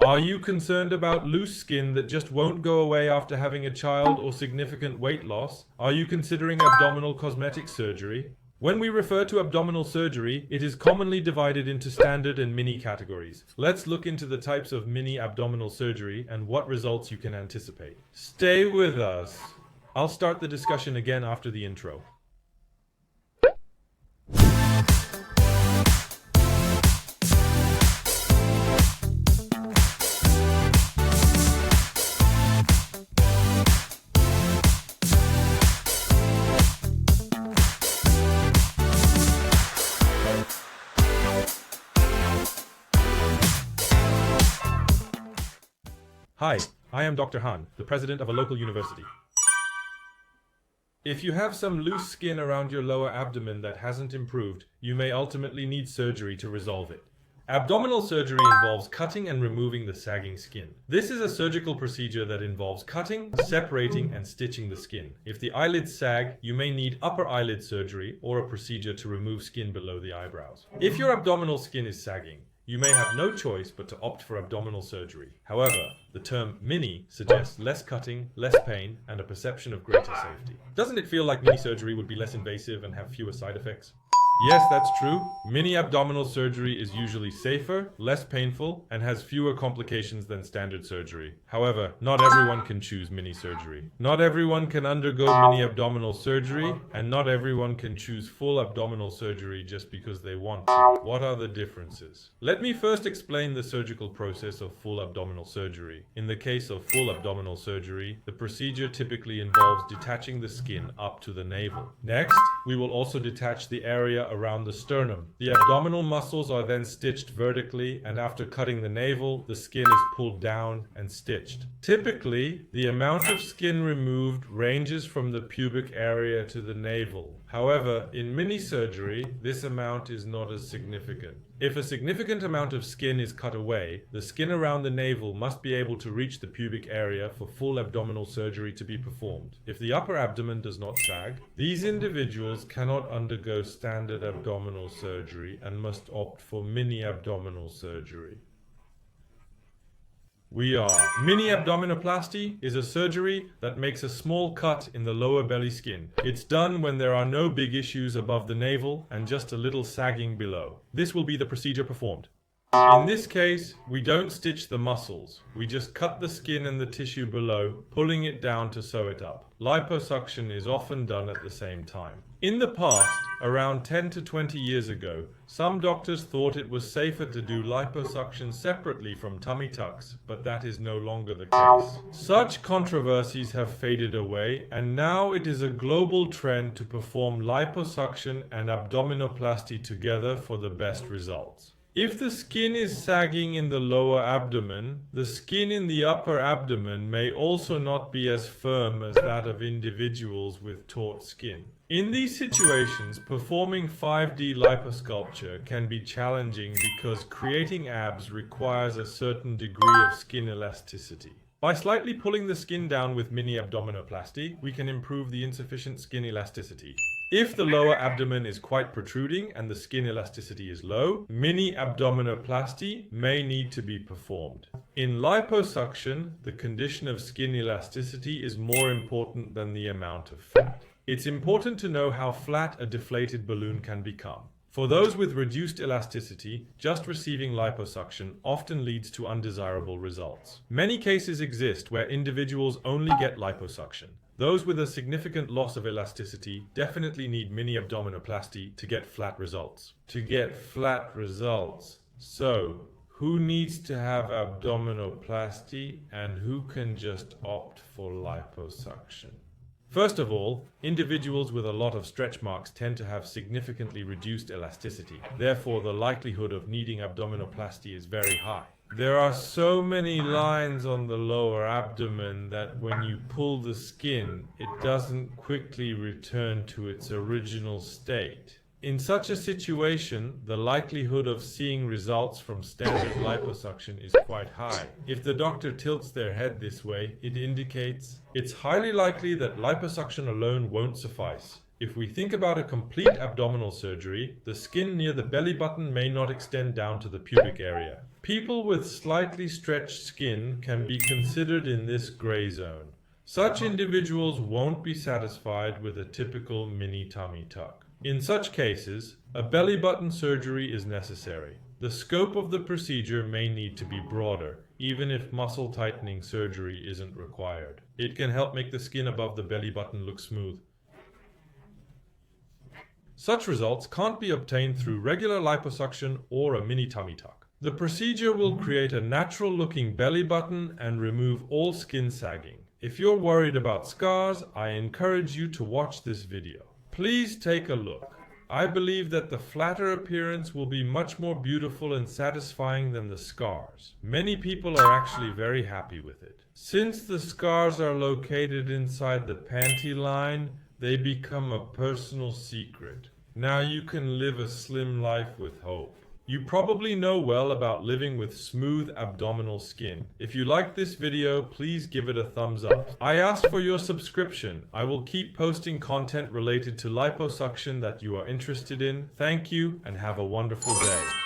Are you concerned about loose skin that just won't go away after having a child or significant weight loss? Are you considering abdominal cosmetic surgery? When we refer to abdominal surgery, it is commonly divided into standard and mini categories. Let's look into the types of mini abdominal surgery and what results you can anticipate. Stay with us. I'll start the discussion again after the intro. Hi, I am Dr. Han, the president of a local university. If you have some loose skin around your lower abdomen that hasn't improved, you may ultimately need surgery to resolve it. Abdominal surgery involves cutting and removing the sagging skin. This is a surgical procedure that involves cutting, separating, and stitching the skin. If the eyelids sag, you may need upper eyelid surgery or a procedure to remove skin below the eyebrows. If your abdominal skin is sagging, you may have no choice but to opt for abdominal surgery. However, the term mini suggests less cutting, less pain, and a perception of greater safety. Doesn't it feel like mini surgery would be less invasive and have fewer side effects? Yes, that's true. Mini abdominal surgery is usually safer, less painful, and has fewer complications than standard surgery. However, not everyone can choose mini surgery. Not everyone can undergo mini abdominal surgery, and not everyone can choose full abdominal surgery just because they want to. What are the differences? Let me first explain the surgical process of full abdominal surgery. In the case of full abdominal surgery, the procedure typically involves detaching the skin up to the navel. Next, we will also detach the area around the sternum. The abdominal muscles are then stitched vertically, and after cutting the navel, the skin is pulled down and stitched. Typically, the amount of skin removed ranges from the pubic area to the navel. However, in mini surgery, this amount is not as significant. If a significant amount of skin is cut away, the skin around the navel must be able to reach the pubic area for full abdominal surgery to be performed. If the upper abdomen does not sag, these individuals cannot undergo standard abdominal surgery and must opt for mini abdominal surgery. Mini abdominoplasty is a surgery that makes a small cut in the lower belly skin. It's done when there are no big issues above the navel and just a little sagging below. This will be the procedure performed. In this case, we don't stitch the muscles. We just cut the skin and the tissue below, pulling it down to sew it up. Liposuction is often done at the same time. In the past, around 10 to 20 years ago, some doctors thought it was safer to do liposuction separately from tummy tucks, but that is no longer the case. Such controversies have faded away, and now it is a global trend to perform liposuction and abdominoplasty together for the best results. If the skin is sagging in the lower abdomen, the skin in the upper abdomen may also not be as firm as that of individuals with taut skin. In these situations, performing 5D liposculpture can be challenging because creating abs requires a certain degree of skin elasticity. By slightly pulling the skin down with mini abdominoplasty, we can improve the insufficient skin elasticity. If the lower abdomen is quite protruding and the skin elasticity is low, mini abdominoplasty may need to be performed. In liposuction, the condition of skin elasticity is more important than the amount of fat. It's important to know how flat a deflated balloon can become. For those with reduced elasticity, just receiving liposuction often leads to undesirable results. Many cases exist where individuals only get liposuction. Those with a significant loss of elasticity definitely need mini abdominoplasty to get flat results. So, who needs to have abdominoplasty and who can just opt for liposuction? First of all, individuals with a lot of stretch marks tend to have significantly reduced elasticity. Therefore, the likelihood of needing abdominoplasty is very high. There are so many lines on the lower abdomen that when you pull the skin, it doesn't quickly return to its original state. In such a situation, the likelihood of seeing results from standard liposuction is quite high. If the doctor tilts their head this way, it indicates it's highly likely that liposuction alone won't suffice. If we think about a complete abdominal surgery, the skin near the belly button may not extend down to the pubic area. People with slightly stretched skin can be considered in this gray zone. Such individuals won't be satisfied with a typical mini tummy tuck. In such cases, a belly button surgery is necessary. The scope of the procedure may need to be broader, even if muscle tightening surgery isn't required. It can help make the skin above the belly button look smooth. Such results can't be obtained through regular liposuction or a mini tummy tuck. The procedure will create a natural-looking belly button and remove all skin sagging. If you're worried about scars, I encourage you to watch this video. Please take a look. I believe that the flatter appearance will be much more beautiful and satisfying than the scars. Many people are actually very happy with it. Since the scars are located inside the panty line, they become a personal secret. Now you can live a slim life with hope. You probably know well about living with smooth abdominal skin. If you like this video, please give it a thumbs up. I asked for your subscription. I will keep posting content related to liposuction that you are interested in. Thank you and have a wonderful day.